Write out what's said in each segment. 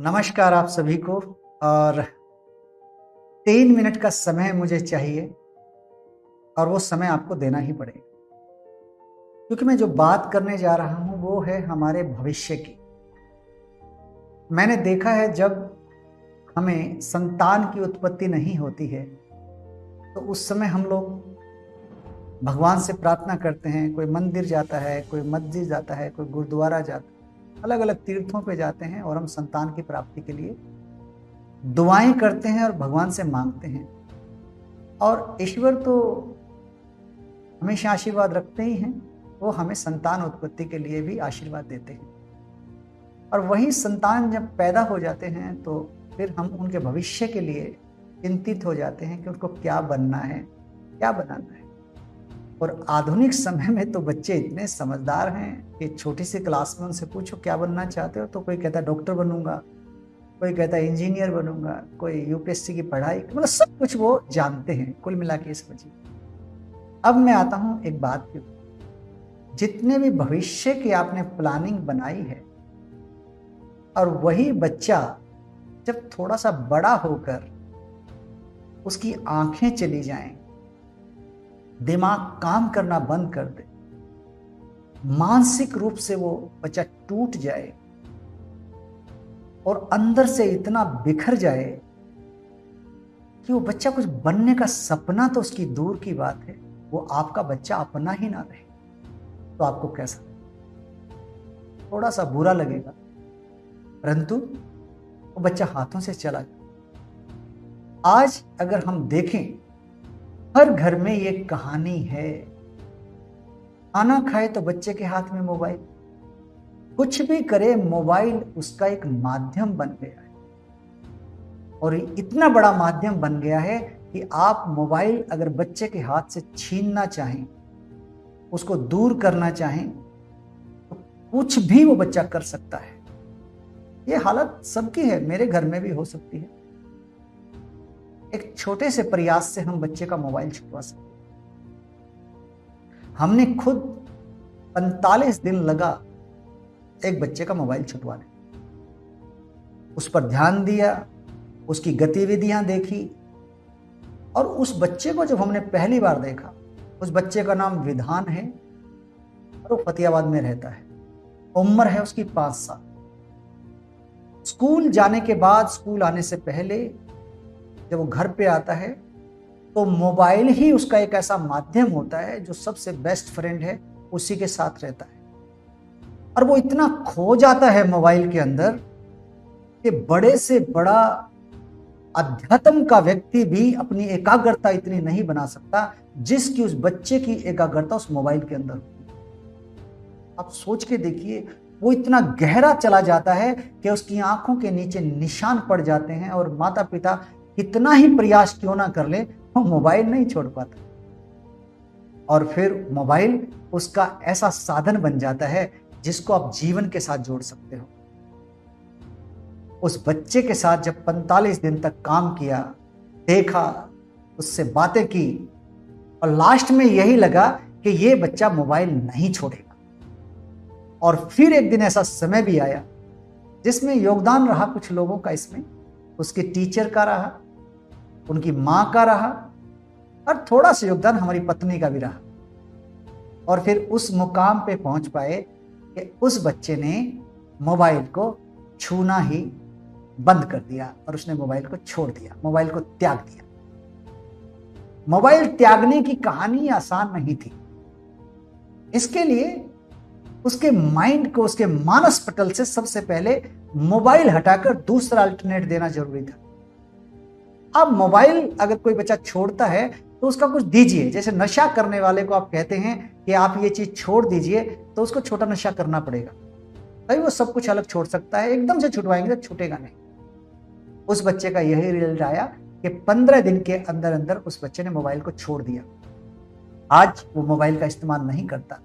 नमस्कार आप सभी को। और 3 मिनट का समय मुझे चाहिए और वो समय आपको देना ही पड़ेगा, क्योंकि मैं जो बात करने जा रहा हूँ वो है हमारे भविष्य की। मैंने देखा है जब हमें संतान की उत्पत्ति नहीं होती है तो उस समय हम लोग भगवान से प्रार्थना करते हैं। कोई मंदिर जाता है, कोई मस्जिद जाता है, कोई गुरुद्वारा जाता है, अलग अलग तीर्थों पे जाते हैं और हम संतान की प्राप्ति के लिए दुआएं करते हैं और भगवान से मांगते हैं। और ईश्वर तो हमेशा आशीर्वाद रखते ही हैं, वो हमें संतान उत्पत्ति के लिए भी आशीर्वाद देते हैं। और वही संतान जब पैदा हो जाते हैं तो फिर हम उनके भविष्य के लिए चिंतित हो जाते हैं कि उनको क्या बनना है, क्या बनाना है। और आधुनिक समय में तो बच्चे इतने समझदार हैं कि छोटी सी क्लास में उनसे पूछो क्या बनना चाहते हो तो कोई कहता है डॉक्टर बनूंगा, कोई कहता है इंजीनियर बनूंगा, कोई यूपीएससी की पढ़ाई, मतलब सब कुछ वो जानते हैं। कुल मिला के समझिए। अब मैं आता हूं एक बात पे, जितने भी भविष्य की आपने प्लानिंग बनाई है और वही बच्चा जब थोड़ा सा बड़ा होकर उसकी आंखें चली जाएं, दिमाग काम करना बंद कर दे, मानसिक रूप से वो बच्चा टूट जाए और अंदर से इतना बिखर जाए कि वो बच्चा कुछ बनने का सपना तो उसकी दूर की बात है, वो आपका बच्चा अपना ही ना रहे, तो आपको कैसा, थोड़ा सा बुरा लगेगा। परंतु वो बच्चा हाथों से चला गया। आज अगर हम देखें, हर घर में ये कहानी है। खाना खाए तो बच्चे के हाथ में मोबाइल, कुछ भी करे मोबाइल उसका एक माध्यम बन गया है। और इतना बड़ा माध्यम बन गया है कि आप मोबाइल अगर बच्चे के हाथ से छीनना चाहें, उसको दूर करना चाहें, तो कुछ भी वो बच्चा कर सकता है। ये हालत सबकी है, मेरे घर में भी हो सकती है। एक छोटे से प्रयास से हम बच्चे का मोबाइल छुपवा सकते हैं। हमने खुद 45 दिन लगा एक बच्चे का मोबाइल छुटवाने, उस पर ध्यान दिया, उसकी गतिविधियां देखी। और उस बच्चे को जब हमने पहली बार देखा, उस बच्चे का नाम विधान है और वो फतेहाबाद में रहता है। उम्र है उसकी 5 साल। स्कूल जाने के बाद, स्कूल आने से पहले जब वो घर पे आता है तो मोबाइल ही उसका एक ऐसा माध्यम होता है जो सबसे बेस्ट फ्रेंड है, उसी के साथ रहता है। और वो इतना खो जाता है मोबाइल के अंदर कि बड़े से बड़ा अध्यात्म का व्यक्ति भी अपनी एकाग्रता इतनी नहीं बना सकता जिसकी उस बच्चे की एकाग्रता उस मोबाइल के अंदर होती है। आप सोच के देखिए, वो इतना गहरा चला जाता है कि उसकी आंखों के नीचे निशान पड़ जाते हैं और माता पिता कितना ही प्रयास क्यों ना कर ले, वो मोबाइल नहीं छोड़ पाता। और फिर मोबाइल उसका ऐसा साधन बन जाता है जिसको आप जीवन के साथ जोड़ सकते हो। उस बच्चे के साथ जब 45 दिन तक काम किया, देखा, उससे बातें की और लास्ट में यही लगा कि ये बच्चा मोबाइल नहीं छोड़ेगा। और फिर एक दिन ऐसा समय भी आया जिसमें योगदान रहा कुछ लोगों का, इसमें उसके टीचर का रहा, उनकी मां का रहा और थोड़ा सा योगदान हमारी पत्नी का भी रहा। और फिर उस मुकाम पे पहुंच पाए कि उस बच्चे ने मोबाइल को छूना ही बंद कर दिया और उसने मोबाइल को छोड़ दिया, मोबाइल को त्याग दिया। मोबाइल त्यागने की कहानी आसान नहीं थी। इसके लिए उसके माइंड को, उसके मानस पटल से सबसे पहले मोबाइल हटाकर दूसरा अल्टरनेट देना जरूरी था। अब मोबाइल अगर कोई बच्चा छोड़ता है तो उसका कुछ दीजिए। जैसे नशा करने वाले को आप कहते हैं कि आप ये चीज छोड़ दीजिए, तो उसको छोटा नशा करना पड़ेगा, तभी वो सब कुछ अलग छोड़ सकता है। एकदम से छुटवाएंगे तो छूटेगा नहीं। उस बच्चे का यही रिजल्ट आया कि 15 दिन के अंदर अंदर उस बच्चे ने मोबाइल को छोड़ दिया। आज वो मोबाइल का इस्तेमाल नहीं करता।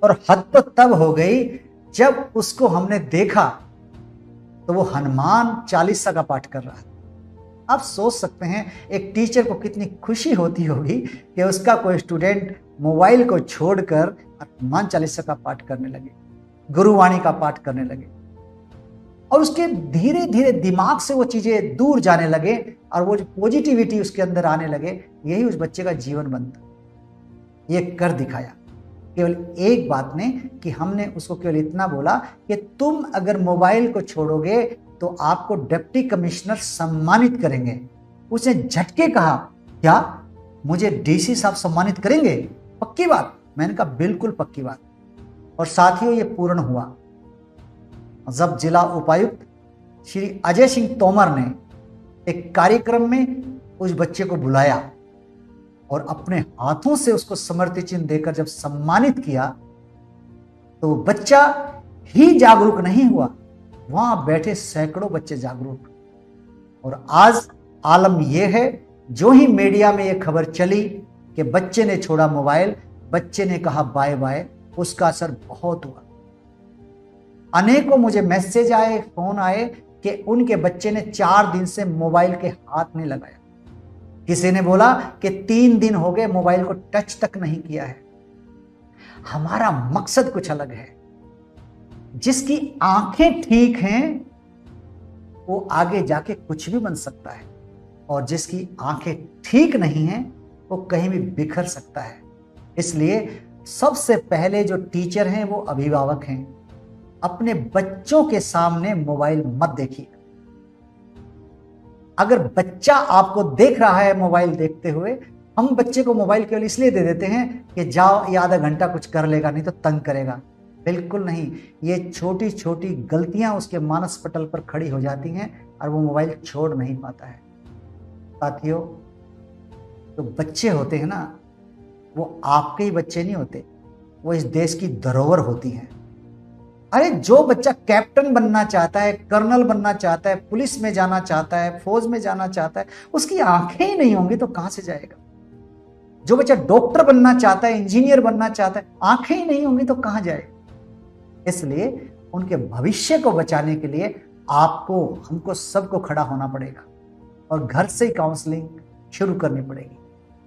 और हद तो तब हो गई जब उसको हमने देखा तो वो हनुमान चालीसा का पाठ कर रहा था। आप सोच सकते हैं एक टीचर को कितनी खुशी होती होगी कि उसका कोई स्टूडेंट मोबाइल को छोड़कर हनुमान चालीसा का पाठ करने लगे, गुरुवाणी का पाठ करने लगे। और उसके धीरे धीरे दिमाग से वो चीजें दूर जाने लगे और वो जो पॉजिटिविटी उसके अंदर आने लगे, यही उस बच्चे का जीवन बनता। ये कर दिखाया केवल एक बात ने कि हमने उसको केवल इतना बोला कि तुम अगर मोबाइल को छोड़ोगे तो आपको डिप्टी कमिश्नर सम्मानित करेंगे। उसने झटके कहा, क्या मुझे डीसी साहब सम्मानित करेंगे? पक्की बात? मैंने कहा बिल्कुल पक्की बात। और साथियों ये पूर्ण हुआ जब जिला उपायुक्त श्री अजय सिंह तोमर ने एक कार्यक्रम में उस बच्चे को बुलाया और अपने हाथों से उसको स्मृति चिन्ह देकर जब सम्मानित किया, तो बच्चा ही जागरूक नहीं हुआ, वहां बैठे सैकड़ों बच्चे जागरूक। और आज आलम यह है, जो ही मीडिया में यह खबर चली कि बच्चे ने छोड़ा मोबाइल, बच्चे ने कहा बाय बाय, उसका असर बहुत हुआ। अनेकों मुझे मैसेज आए, फोन आए कि उनके बच्चे ने 4 दिन से मोबाइल के हाथ नहीं लगाया। किसी ने बोला कि 3 दिन हो गए मोबाइल को टच तक नहीं किया है। हमारा मकसद कुछ अलग है। जिसकी आंखें ठीक हैं वो आगे जाके कुछ भी बन सकता है, और जिसकी आंखें ठीक नहीं हैं वो कहीं भी बिखर सकता है। इसलिए सबसे पहले जो टीचर हैं वो अभिभावक हैं। अपने बच्चों के सामने मोबाइल मत देखिए। अगर बच्चा आपको देख रहा है मोबाइल देखते हुए, हम बच्चे को मोबाइल केवल इसलिए दे देते हैं कि जाओ ये आधा घंटा कुछ कर लेगा, नहीं तो तंग करेगा। बिल्कुल नहीं। ये छोटी छोटी गलतियां उसके मानस पटल पर खड़ी हो जाती हैं और वो मोबाइल छोड़ नहीं पाता है। साथियों, तो बच्चे होते हैं ना, वो आपके ही बच्चे नहीं होते, वो इस देश की धरोहर होती हैं। अरे जो बच्चा कैप्टन बनना चाहता है, कर्नल बनना चाहता है, पुलिस में जाना चाहता है, फौज में जाना चाहता है, उसकी आंखें ही नहीं होंगी तो कहां से जाएगा? जो बच्चा डॉक्टर बनना चाहता है, इंजीनियर बनना चाहता है, आंखें ही नहीं होंगी तो कहां जाएगा? इसलिए उनके भविष्य को बचाने के लिए आपको, हमको, सबको खड़ा होना पड़ेगा और घर से ही काउंसलिंग शुरू करनी पड़ेगी।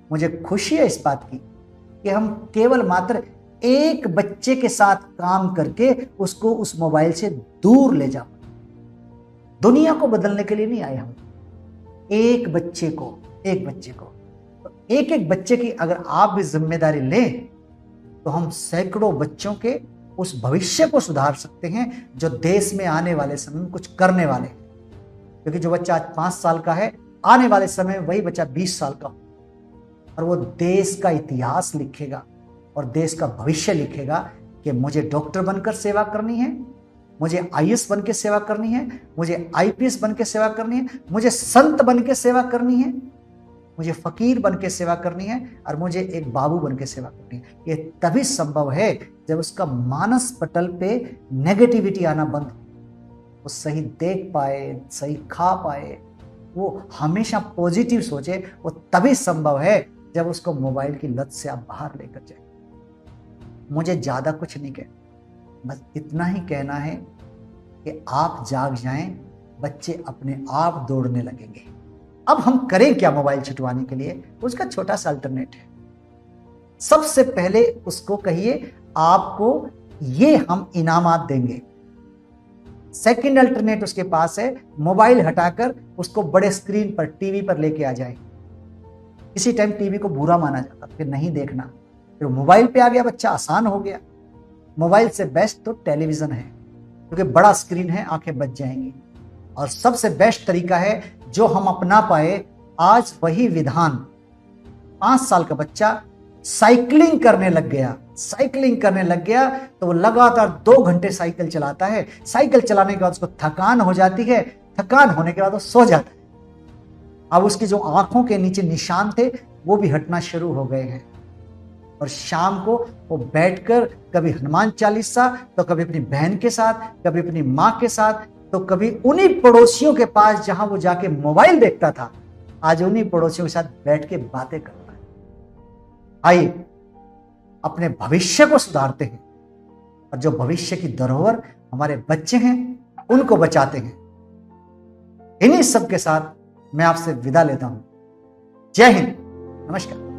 मुझे खुशी है इस बात की कि हम केवल मात्र एक बच्चे के साथ काम करके उसको उस मोबाइल से दूर ले जा पाए। दुनिया को बदलने के लिए नहीं आए हम, एक बच्चे को तो एक बच्चे की अगर आप भी जिम्मेदारी लें तो हम सैकड़ों बच्चों के उस भविष्य को सुधार सकते हैं जो देश में आने वाले समय में कुछ करने वाले हैं। क्योंकि जो बच्चा आज 5 साल का है, आने वाले समय में वही बच्चा 20 साल का हो और वो देश का इतिहास लिखेगा और देश का भविष्य लिखेगा कि मुझे डॉक्टर बनकर सेवा करनी है, मुझे आईएएस बन के सेवा करनी है, मुझे आईपीएस बन के सेवा करनी है, मुझे संत बन के सेवा करनी है, मुझे फकीर बन के सेवा करनी है और मुझे एक बाबू बन के सेवा करनी है। ये तभी संभव है जब उसका मानस पटल पे नेगेटिविटी आना बंद हो, वो सही देख पाए, सही खा पाए, वो हमेशा पॉजिटिव सोचे। वो तभी संभव है जब उसको मोबाइल की लत से आप बाहर लेकर जाए। मुझे ज्यादा कुछ नहीं कहना, बस इतना ही कहना है कि आप जाग जाएं, बच्चे अपने आप दौड़ने लगेंगे। अब हम करें क्या मोबाइल छुटवाने के लिए? उसका छोटा सा अल्टरनेट है। सबसे पहले उसको कहिए आपको ये हम इनामात देंगे। सेकंड अल्टरनेट उसके पास है, मोबाइल हटाकर उसको बड़े स्क्रीन पर, टीवी पर लेके आ जाए। किसी टाइम टीवी को बुरा माना जाता, फिर नहीं देखना, फिर मोबाइल पे आ गया बच्चा, आसान हो गया। मोबाइल से बेस्ट तो टेलीविजन है, क्योंकि बड़ा स्क्रीन है, आंखें बच जाएंगी। और सबसे बेस्ट तरीका है जो हम अपना पाए आज वही विधान। 5 साल का बच्चा साइकिलिंग करने लग गया तो वो लगातार 2 घंटे साइकिल चलाता है। साइकिल चलाने के बाद उसको थकान हो जाती है, थकान होने के बाद वो सो जाता है। अब उसकी जो आंखों के नीचे निशान थे वो भी हटना शुरू हो गए हैं। और शाम को वो बैठकर कभी हनुमान चालीसा, तो कभी अपनी बहन के साथ, कभी अपनी माँ के साथ, तो कभी उन्हीं पड़ोसियों के पास जहां वो जाके मोबाइल देखता था, आज उन्हीं पड़ोसियों के साथ बैठ के बातें करता है। आइए अपने भविष्य को सुधारते हैं और जो भविष्य की धरोहर हमारे बच्चे हैं उनको बचाते हैं। इन्हीं सब के साथ मैं आपसे विदा लेता हूं। जय हिंद, नमस्कार।